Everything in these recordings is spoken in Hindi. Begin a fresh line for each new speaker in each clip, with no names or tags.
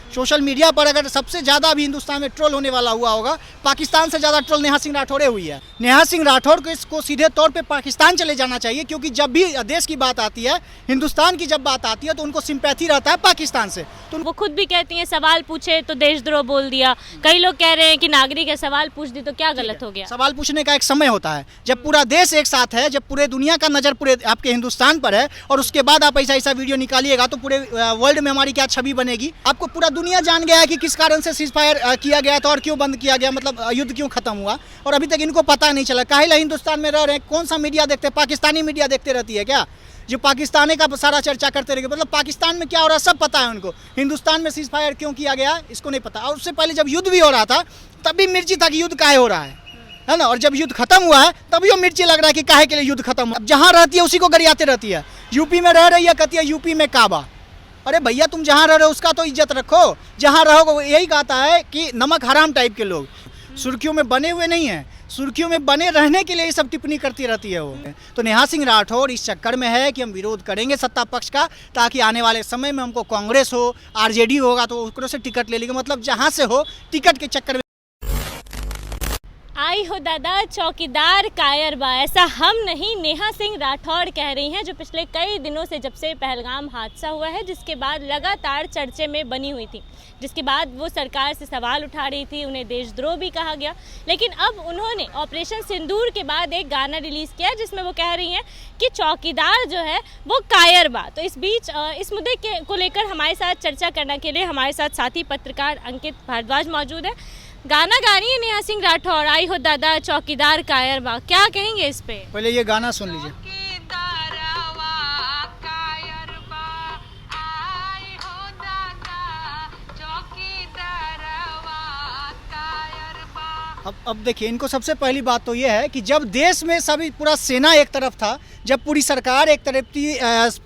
सोशल मीडिया पर अगर सबसे ज़्यादा अभी हिंदुस्तान में ट्रोल होने वाला हुआ होगा, पाकिस्तान से ज़्यादा ट्रोल नेहा सिंह राठौर हुई है। नेहा सिंह राठौर को इसको सीधे तौर पे पाकिस्तान चले जाना चाहिए, क्योंकि जब भी देश की बात आती है, हिंदुस्तान की जब बात आती है तो उनको सिंपैथी रहता है पाकिस्तान से। तो
वो खुद भी कहती हैं सवाल पूछे तो देशद्रोह बोल दिया। कई लोग कह रहे हैं कि नागरिक है, सवाल पूछ दी तो क्या गलत हो गया?
सवाल पूछने का एक समय होता है, जब पूरा देश एक साथ है, जब पूरे दुनिया का नज़र पूरे आपके हिंदुस्तान पर है, और उसके बाद आप ऐसा वीडियो निकालिएगा तो पूरे वर्ल्ड में हमारी क्या छवि बनेगी। आपको पूरा दुनिया जान गया है कि किस कारण से सीज फायर किया गया था और क्यों बंद किया गया, मतलब युद्ध क्यों खत्म हुआ, और अभी तक इनको पता नहीं चला। काहे हिंदुस्तान में रह रहे हैं, कौन सा मीडिया देखते हैं? पाकिस्तानी मीडिया देखते रहती है क्या, जो पाकिस्तानी का सारा चर्चा करते रहेंगे? मतलब पाकिस्तान में क्या हो रहा है सब पता है उनको, हिंदुस्तान में सीज फायर क्यों किया गया इसको नहीं पता। और उससे पहले जब युद्ध भी हो रहा था तब भी मिर्ची था कि युद्ध काहे हो रहा है ना, और जब युद्ध खत्म हुआ है तभी वो मिर्ची लग रहा है कि काहे के लिए युद्ध खत्म हुआ। अब जहाँ रहती है उसी को गरियाते रहती है। यूपी में रह रही है, कहती है यूपी में काबा। अरे भैया तुम जहाँ रह रहे हो उसका तो इज्जत रखो, जहाँ रहोगे। यही कहता है कि नमक हराम टाइप के लोग सुर्खियों में बने हुए नहीं हैं, सुर्खियों में बने रहने के लिए ये सब टिप्पणी करती रहती है वो। तो नेहा सिंह राठौर इस चक्कर में है कि हम विरोध करेंगे सत्ता पक्ष का, ताकि आने वाले समय में हमको कांग्रेस हो, आरजेडी होगा तो उसको से टिकट ले लेंगे, मतलब जहाँ से हो टिकट के चक्कर में।
आई हो दादा चौकीदार कायर बा, ऐसा हम नहीं, नेहा सिंह राठौर कह रही हैं, जो पिछले कई दिनों से जब से पहलगाम हादसा हुआ है, जिसके बाद लगातार चर्चे में बनी हुई थी, जिसके बाद वो सरकार से सवाल उठा रही थी, उन्हें देशद्रोह भी कहा गया। लेकिन अब उन्होंने ऑपरेशन सिंदूर के बाद एक गाना रिलीज़ किया जिसमें वो कह रही हैं कि चौकीदार जो है वो कायर बा। तो इस बीच इस मुद्दे को लेकर हमारे साथ चर्चा करने के लिए हमारे साथ साथी पत्रकार अंकित भारद्वाज मौजूद है। गाना गा रही है नेहा सिंह राठौर, आई हो दादा चौकीदार कायर बा, क्या कहेंगे इस पे?
पहले ये गाना सुन लीजिए। अब देखिए, इनको सबसे पहली बात तो ये है कि जब देश में सभी पूरा सेना एक तरफ था, जब पूरी सरकार एक तरफ थी,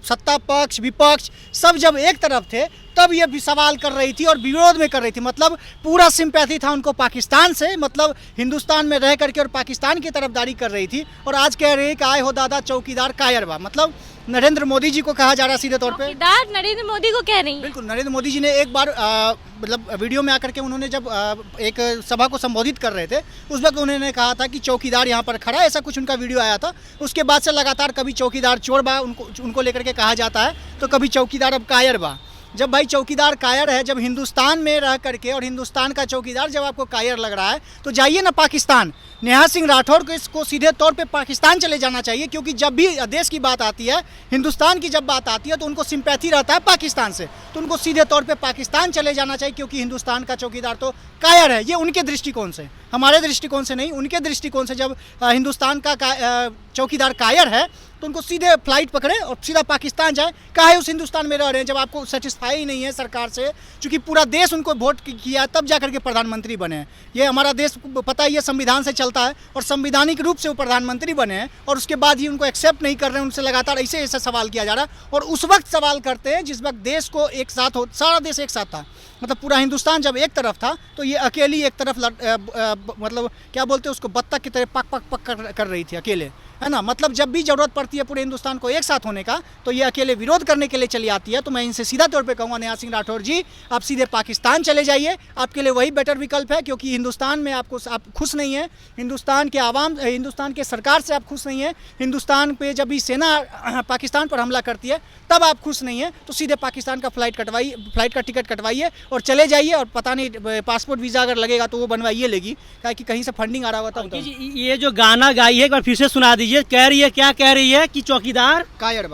सत्ता पक्ष विपक्ष सब जब एक तरफ थे, तब ये भी सवाल कर रही थी और विरोध में कर रही थी। मतलब पूरा सिंपैथी था उनको पाकिस्तान से, मतलब हिंदुस्तान में रह करके और पाकिस्तान की तरफदारी कर रही थी। और आज कह रही है कि आए हो दादा चौकीदार कायर बा, मतलब नरेंद्र मोदी जी को कहा जा रहा है सीधे तौर पे।
चौकीदार नरेंद्र मोदी को कह रही हैं?
बिल्कुल, नरेंद्र मोदी जी ने एक बार मतलब वीडियो में आकर के उन्होंने जब एक सभा को संबोधित कर रहे थे, उस वक्त उन्होंने कहा था कि चौकीदार यहाँ पर खड़ा है, ऐसा कुछ उनका वीडियो आया था। उसके बाद से लगातार कभी चौकीदार चोर बा उनको लेकर के कहा जाता है, तो कभी चौकीदार अब कायर बा। जब भाई चौकीदार कायर है, जब हिंदुस्तान में रह करके और हिंदुस्तान का चौकीदार जब आपको कायर लग रहा है, तो जाइए ना पाकिस्तान। नेहा सिंह राठौर को इसको सीधे तौर पे पाकिस्तान चले जाना चाहिए, क्योंकि जब भी देश की बात आती है, हिंदुस्तान की जब बात आती है तो उनको सिंपैथी रहता है पाकिस्तान से, तो उनको सीधे तौर पे पाकिस्तान चले जाना चाहिए, क्योंकि हिंदुस्तान का चौकीदार तो कायर है। ये उनके दृष्टिकोण से, हमारे दृष्टिकोण से नहीं, उनके दृष्टिकोण से जब हिंदुस्तान का चौकीदार कायर है तो उनको सीधे फ्लाइट पकड़े और सीधा पाकिस्तान जाए। काहे उस हिंदुस्तान में रह रहे हैं जब आपको सेटिस्फाई ही नहीं है सरकार से, क्योंकि पूरा देश उनको वोट किया तब जा करके प्रधानमंत्री बने हैं। ये हमारा देश पता है, ये संविधान से चलता है और संवैधानिक रूप से वो प्रधानमंत्री बने हैं, और उसके बाद ही उनको एक्सेप्ट नहीं कर रहे हैं। उनसे लगातार ऐसे ऐसा सवाल किया जा रहा है, और उस वक्त सवाल करते हैं जिस वक्त देश को एक साथ हो, सारा देश एक साथ था, मतलब पूरा हिंदुस्तान जब एक तरफ था, तो ये अकेली एक तरफ मतलब क्या बोलते हैं उसको, बत्तख की तरह पक पक पक कर रही थी अकेले, है ना। मतलब जब भी जरूरत पड़ती है पूरे हिंदुस्तान को एक साथ होने का, तो ये अकेले विरोध करने के लिए चली आती है। तो मैं इनसे सीधा तौर पे कहूँगा, नेहा सिंह राठौर जी आप सीधे पाकिस्तान चले जाइए, आपके लिए वही बेटर विकल्प है, क्योंकि हिंदुस्तान में आप खुश नहीं है, हिंदुस्तान के आवाम, हिंदुस्तान के सरकार से आप खुश नहीं है, हिंदुस्तान पे जब भी सेना पाकिस्तान पर हमला करती है तब आप खुश नहीं है, तो सीधे पाकिस्तान का फ्लाइट का टिकट कटवाइए और चले जाइए। और पता नहीं पासपोर्ट वीज़ा अगर लगेगा तो वो बनवाइए लेगी, कि कहीं से फंडिंग आ रहा होता है।
ये जो गाना गाई है एक बार फिर से सुना दीजिए। कह रही है, क्या कह रही है कि चौकीदार
कायर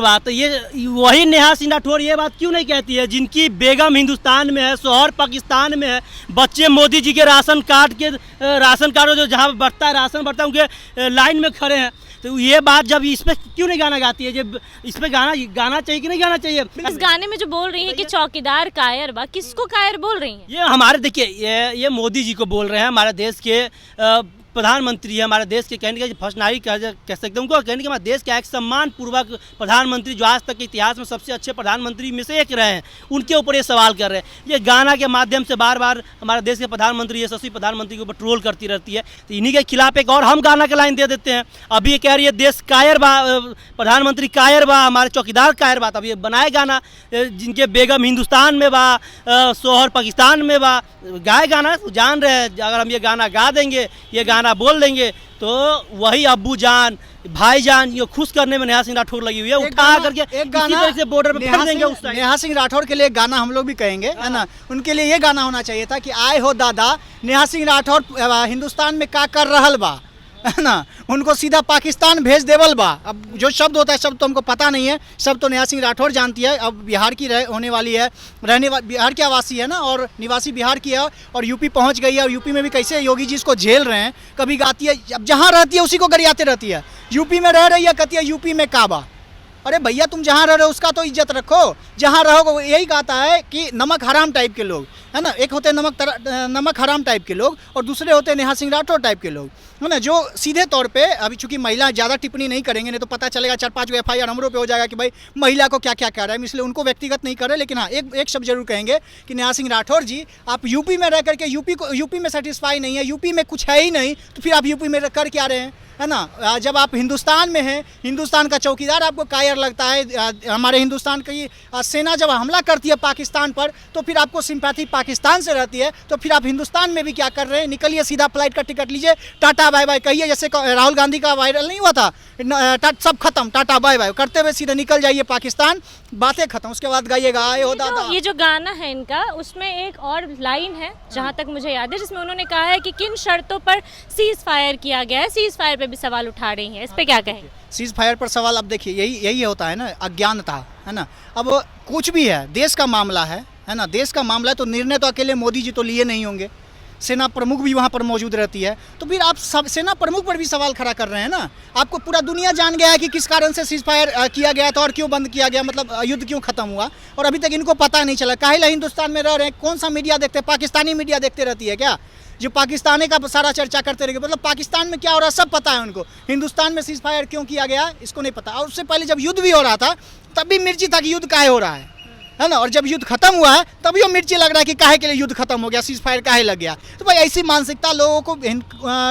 बा।
तो ये वही नेहा सिंह राठौर ये बात क्यों नहीं कहती है, जिनकी बेगम हिंदुस्तान में है, शौहर पाकिस्तान में है, बच्चे मोदी जी के राशन कार्ड जो जहाँ बढ़ता है राशन बढ़ता है उनके लाइन में खड़े हैं। तो ये बात जब इस पे क्यों नहीं गाना गाती है, जब इस पे गाना चाहिए कि नहीं गाना चाहिए?
इस गाने में जो बोल रही है कि चौकीदार कायर बा, किसको कायर बोल रही है?
ये हमारे देखिए, ये मोदी जी को बोल रहे हैं, हमारे देश के प्रधानमंत्री है हमारे देश के, कहने का फर्स्ट नारी कह सकते हैं उनको, कहने के हमारे देश का एक सम्मानपूर्वक प्रधानमंत्री जो आज तक के इतिहास में सबसे अच्छे प्रधानमंत्री में से एक रहे हैं, उनके ऊपर ये सवाल कर रहे हैं। ये गाना के माध्यम से बार बार हमारे देश के प्रधानमंत्री यशस्वी प्रधानमंत्री के ऊपर ट्रोल करती रहती है। तो इन्हीं के खिलाफ एक और हम गाना के लाइन दे देते हैं। अभी ये कह रही है देश कायर बा, प्रधानमंत्री कायर बा, हमारे चौकीदार कायर बा। अब ये बनाए गाना, जिनके बेगम हिंदुस्तान में बा, सोहर पाकिस्तान में बा, गाए गाना जान रहे हैं। अगर हम ये गाना गा देंगे, ये गाना बोल देंगे, तो वही अब्बू जान भाई जान ये खुश करने में नेहा सिंह राठौर लगी हुई है। उठा करके एक गाना से बॉर्डर पे फेंक देंगे उस टाइम।
नेहा सिंह राठौर के लिए एक गाना हम लोग भी कहेंगे, है ना। उनके लिए ये गाना होना चाहिए था कि आए हो दादा नेहा सिंह राठौर हिंदुस्तान में का कर रहल बा, है ना। उनको सीधा पाकिस्तान भेज देवल बा। अब जो शब्द होता है, शब्द तो हमको पता नहीं है, सब तो नेहा सिंह राठौर जानती है। अब बिहार की होने वाली है, बिहार की आवासी है ना, और निवासी बिहार की है, और यूपी पहुंच गई है। और यूपी में भी कैसे योगी जी इसको झेल रहे हैं, कभी गाती है, अब जहाँ रहती है उसी को गरियाते रहती है। यूपी में रह रही है, कहती है यूपी में काबा। अरे भैया तुम जहाँ रह रहे हो उसका तो इज्जत रखो, जहाँ रहोगे। यही कहता है कि नमक हराम टाइप के लोग, है ना। एक होते हैं नमक हराम टाइप के लोग, और दूसरे होते हैं नेहा सिंह राठौर टाइप के लोग, है ना, जो सीधे तौर पे, अभी चूंकि महिला ज़्यादा टिप्पणी नहीं करेंगे, नहीं तो पता चलेगा 4-5 FIR हमरों पे हो जाएगा कि भाई महिला को क्या क्या कह रहा है, इसलिए उनको व्यक्तिगत नहीं कर रहे। लेकिन हाँ, एक शब्द जरूर कहेंगे कि नेहा सिंह राठौर जी, आप यूपी में रह करके यूपी में सेटिस्फाई नहीं है, यूपी में कुछ है ही नहीं, तो फिर आप यूपी में कर क्या रहे हैं, है ना। जब आप हिंदुस्तान में हैं, हिंदुस्तान का चौकीदार आपको कायर लगता है, हमारे हिंदुस्तान की सेना जब हमला करती है पाकिस्तान पर, तो फिर आपको सिंपैथी पाकिस्तान से रहती है, तो फिर आप हिंदुस्तान में भी क्या कर रहे हैं। निकलिए, सीधा फ्लाइट का टिकट लीजिए, टाटा बाय बाय कहिए, जैसे राहुल गांधी का वायरल नहीं हुआ था, सब खत्म, टाटा बाय बाय करते हुए सीधे निकल जाइए पाकिस्तान, बातें खत्म। उसके बाद गाइएगा आए हो दादा।
ये जो गाना है इनका, उसमें एक और लाइन है जहाँ तक मुझे याद है, जिसमें उन्होंने कहा है कि किन शर्तों पर सीज फायर किया गया है। सीज फायर पे भी सवाल उठा रही हैं, इस पे क्या कहेंगे?
सीज फायर पर सवाल, अब देखिए यही होता है ना, अज्ञानता, है ना। अब कुछ भी है, देश का मामला है ना, देश का मामला है, तो निर्णय तो अकेले मोदी जी तो लिए नहीं होंगे, सेना प्रमुख भी वहाँ पर मौजूद रहती है। तो फिर आप सब सेना प्रमुख पर भी सवाल खड़ा कर रहे हैं ना। आपको पूरा दुनिया जान गया है कि किस कारण से सीज फायर किया गया था और क्यों बंद किया गया, मतलब युद्ध क्यों खत्म हुआ, और अभी तक इनको पता नहीं चला। काहे हिंदुस्तान में रह रहे हैं, कौन सा मीडिया देखते हैं, पाकिस्तानी मीडिया देखते रहती है क्या, जो पाकिस्तानी का सारा चर्चा करते रहेंगे। मतलब पाकिस्तान में क्या हो रहा है सब पता है उनको, हिंदुस्तान में सीज फायर क्यों किया गया इसको नहीं पता। और उससे पहले जब युद्ध भी हो रहा था, तब भी मिर्ची था कि युद्ध काहे हो रहा है ना। और जब युद्ध खत्म हुआ है, तभी वो मिर्ची लग रहा है कि काहे के लिए युद्ध खत्म हो गया, सीज फायर काहे लग गया। तो भाई ऐसी मानसिकता लोगों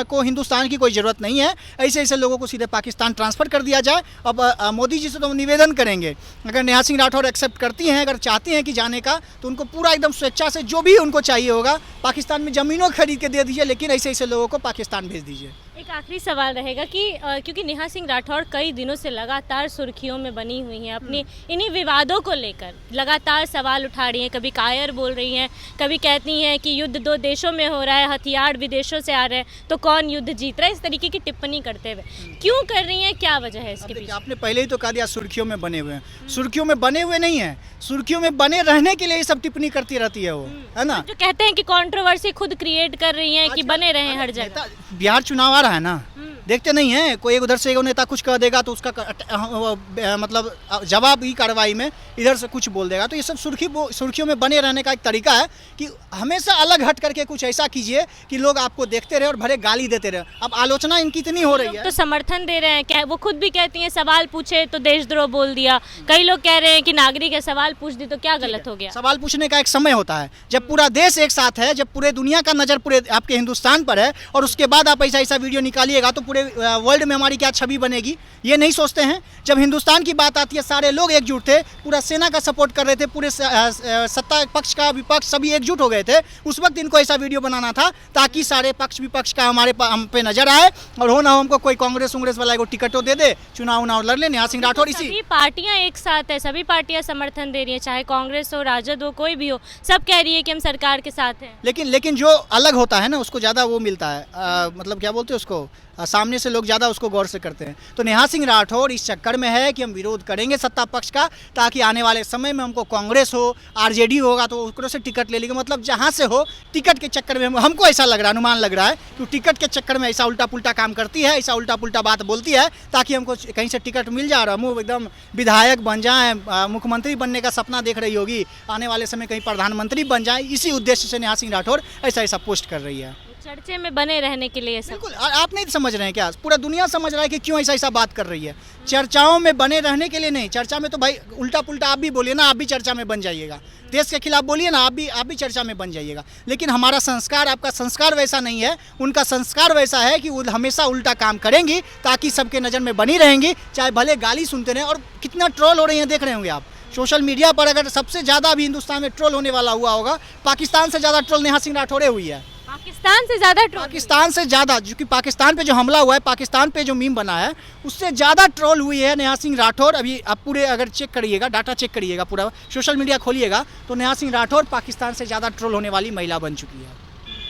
को हिंदुस्तान की कोई ज़रूरत नहीं है। ऐसे लोगों को सीधे पाकिस्तान ट्रांसफ़र कर दिया जाए। अब मोदी जी से तो हम निवेदन करेंगे, अगर नेहा सिंह राठौर एक्सेप्ट करती हैं, अगर चाहती हैं कि जाने का, तो उनको पूरा एकदम स्वेच्छा से जो भी उनको चाहिए होगा, पाकिस्तान में ज़मीनों खरीद के दे दीजिए, लेकिन ऐसे लोगों को पाकिस्तान भेज दीजिए।
एक आखिरी सवाल रहेगा कि क्योंकि नेहा सिंह राठौर कई दिनों से लगातार सुर्खियों में बनी हुई हैं, अपनी इन्हीं विवादों को लेकर लगातार सवाल उठा रही हैं। कभी कायर बोल रही हैं, कभी कहती हैं कि युद्ध 2 देशों में हो रहा है, हथियार विदेशों से आ रहे हैं, तो कौन युद्ध जीत रहा है, इस तरीके की टिप्पणी करते हुए क्यों कर रही हैं, क्या वजह है इसके पीछे?
आपने पहले ही तो कहा दिया सुर्खियों में बने हुए हैं। सुर्खियों में बने हुए नहीं है, सुर्खियों में बने रहने के लिए ये सब टिप्पणी करती रहती है वो, है ना।
जो कहते हैं कि कंट्रोवर्सी खुद क्रिएट कर रही हैं कि बने रहे हर जगह।
बिहार चुनाव आ रहा है ना, देखते नहीं है, कोई एक उधर से एक नेता कुछ कह देगा तो उसका मतलब जवाब ही कार्रवाई में इधर से कुछ बोल देगा। तो ये सब सुर्खियों में बने रहने का एक तरीका है कि हमेशा अलग हट करके कुछ ऐसा कीजिए कि लोग आपको देखते रहे और भरे गाली देते रहे। अब आलोचना इनकी इतनी हो रही है,
तो समर्थन दे रहे हैं, वो खुद भी कहती हैं सवाल पूछे तो देशद्रोह बोल दिया। कई लोग कह रहे हैं कि नागरिक है, सवाल पूछ दी तो क्या गलत हो गया।
सवाल पूछने का एक समय होता है, जब पूरा देश एक साथ है, जब पूरे दुनिया का नज़र पूरे आपके हिंदुस्तान पर है, और उसके बाद आप ऐसा वीडियो निकालिएगा तो पूरे वर्ल्ड में हमारी क्या छवि बनेगी, ये नहीं सोचते हैं। जब हिंदुस्तान की बात आती है, सारे लोग एकजुट थे, पूरा सेना का सपोर्ट कर रहे थे, पूरे सत्ता पक्ष का विपक्ष सभी एकजुट हो गए थे। उस वक्त इनको ऐसा वीडियो बनाना था ताकि सारे पक्ष विपक्ष का हम पे नजर आए, और हो ना हो हमको कोई कांग्रेस वाला को टिकटों दे दे, चुनाव लड़ ले। नेहा सिंह राठौर
सभी पार्टियां एक साथ है, सभी पार्टियां समर्थन दे रही है, चाहे कांग्रेस हो, राजद हो, कोई भी हो, सब कह रही है कि हम सरकार के साथ हैं।
लेकिन जो अलग होता है ना, उसको ज़्यादा वो मिलता है, मतलब क्या बोलते हैं उसको, सामने से लोग ज़्यादा उसको गौर से करते हैं। तो नेहा सिंह राठौर इस चक्कर में है कि हम विरोध करेंगे सत्ता पक्ष का, ताकि आने वाले समय में हमको कांग्रेस हो, आरजेडी होगा तो उसको से टिकट ले लेंगे। मतलब जहाँ से हो, टिकट के चक्कर में हमको ऐसा लग रहा है, अनुमान लग रहा है कि टिकट के चक्कर में ऐसा उल्टा पुल्टा काम करती है, ऐसा उल्टा पुल्टा बात बोलती है ताकि हमको कहीं से टिकट मिल जा रहा, हम एकदम विधायक बन जाएँ, मुख्यमंत्री बनने का सपना देख रही होगी, आने वाले समय कहीं प्रधानमंत्री बन जाए। इसी उद्देश्य से नेहा सिंह राठौर ऐसा पोस्ट कर रही है।
चर्चे में बने रहने के लिए सब।
बिल्कुल, आप नहीं समझ रहे हैं क्या? पूरा दुनिया समझ रहा है कि क्यों ऐसा बात कर रही है। चर्चाओं में बने रहने के लिए नहीं, चर्चा में तो भाई उल्टा पुल्टा आप भी बोलिए ना, आप भी चर्चा में बन जाइएगा। देश के खिलाफ बोलिए ना, आप भी चर्चा में बन जाइएगा। लेकिन हमारा संस्कार, आपका संस्कार वैसा नहीं है, उनका संस्कार वैसा है कि वो हमेशा उल्टा काम करेंगी ताकि सबके नज़र में बनी रहेंगी, चाहे भले गाली सुनते रहें। और कितना ट्रोल हो रही हैं देख रहे होंगे आप सोशल मीडिया पर। अगर सबसे ज़्यादा अभी हिंदुस्तान में ट्रोल होने वाला हुआ होगा, पाकिस्तान से ज़्यादा ट्रोल नेहा सिंह राठौड़े हुई है।
पाकिस्तान से ज़्यादा ट्रोल,
पाकिस्तान से ज़्यादा, क्योंकि पाकिस्तान पे जो हमला हुआ है, पाकिस्तान पे जो मीम बना है, उससे ज़्यादा ट्रोल हुई है नेहा सिंह राठौर। अभी आप पूरे अगर चेक करिएगा, डाटा चेक करिएगा, पूरा सोशल मीडिया खोलिएगा तो नेहा सिंह राठौर पाकिस्तान से ज़्यादा ट्रोल होने वाली महिला बन चुकी है।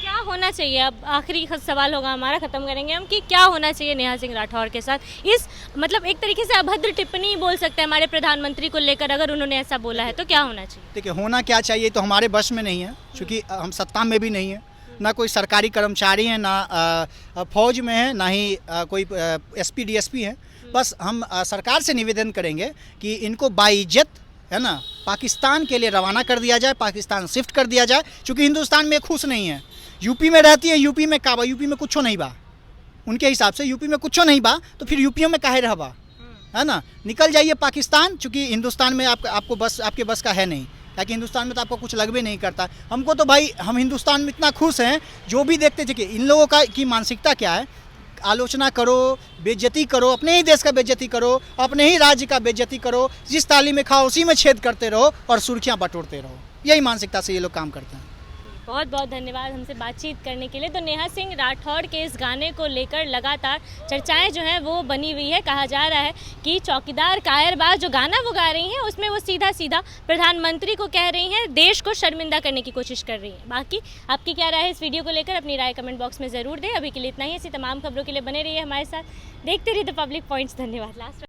क्या होना चाहिए? अब आखिरी सवाल होगा हमारा, ख़त्म करेंगे हम, कि क्या होना चाहिए नेहा सिंह राठौर के साथ? इस मतलब एक तरीके से अभद्र टिप्पणी बोल सकते हैं हमारे प्रधानमंत्री को लेकर, अगर उन्होंने ऐसा बोला है तो क्या होना चाहिए?
देखिए, होना क्या चाहिए तो हमारे बस में नहीं है, क्योंकि हम सत्ता में भी नहीं है, ना कोई सरकारी कर्मचारी हैं, ना फौज में है, ना ही कोई SP DSP है। बस हम सरकार से निवेदन करेंगे कि इनको बाइज्जत, है ना, पाकिस्तान के लिए रवाना कर दिया जाए, पाकिस्तान शिफ्ट कर दिया जाए। क्योंकि हिंदुस्तान में खुश नहीं है, यूपी में रहती है, यूपी में का बा, यूपी में कुछ नहीं बा, उनके हिसाब से यूपी में कुछ नहीं बा, तो फिर यूपी में काहे रहबा, है ना। निकल जाइए पाकिस्तान, चूँकि हिंदुस्तान में आपको बस, आपके बस का है नहीं, ताकि हिंदुस्तान में तो आपको कुछ लगबे नहीं करता। हमको तो भाई, हम हिंदुस्तान में इतना खुश हैं, जो भी देखते थे कि इन लोगों की मानसिकता क्या है, आलोचना करो, बेइज्जती करो, अपने ही देश का बेइज्जती करो, अपने ही राज्य का बेइज्जती करो, जिस थाली में खाओ उसी में छेद करते रहो और सुर्खियाँ बटोरते रहो। यही मानसिकता से ये लोग काम करते हैं।
बहुत बहुत धन्यवाद हमसे बातचीत करने के लिए। तो नेहा सिंह राठौड़ के इस गाने को लेकर लगातार चर्चाएं जो हैं वो बनी हुई है। कहा जा रहा है कि चौकीदार कायरबाज जो गाना वो गा रही हैं, उसमें वो सीधा सीधा प्रधानमंत्री को कह रही हैं, देश को शर्मिंदा करने की कोशिश कर रही हैं। बाकी आपकी क्या राय है इस वीडियो को लेकर, अपनी राय कमेंट बॉक्स में ज़रूर दें। अभी के लिए इतना ही। ऐसी तमाम खबरों के लिए बने रहिए हमारे साथ, देखते रहिए द पब्लिक पॉइंट्स। धन्यवाद। लास्ट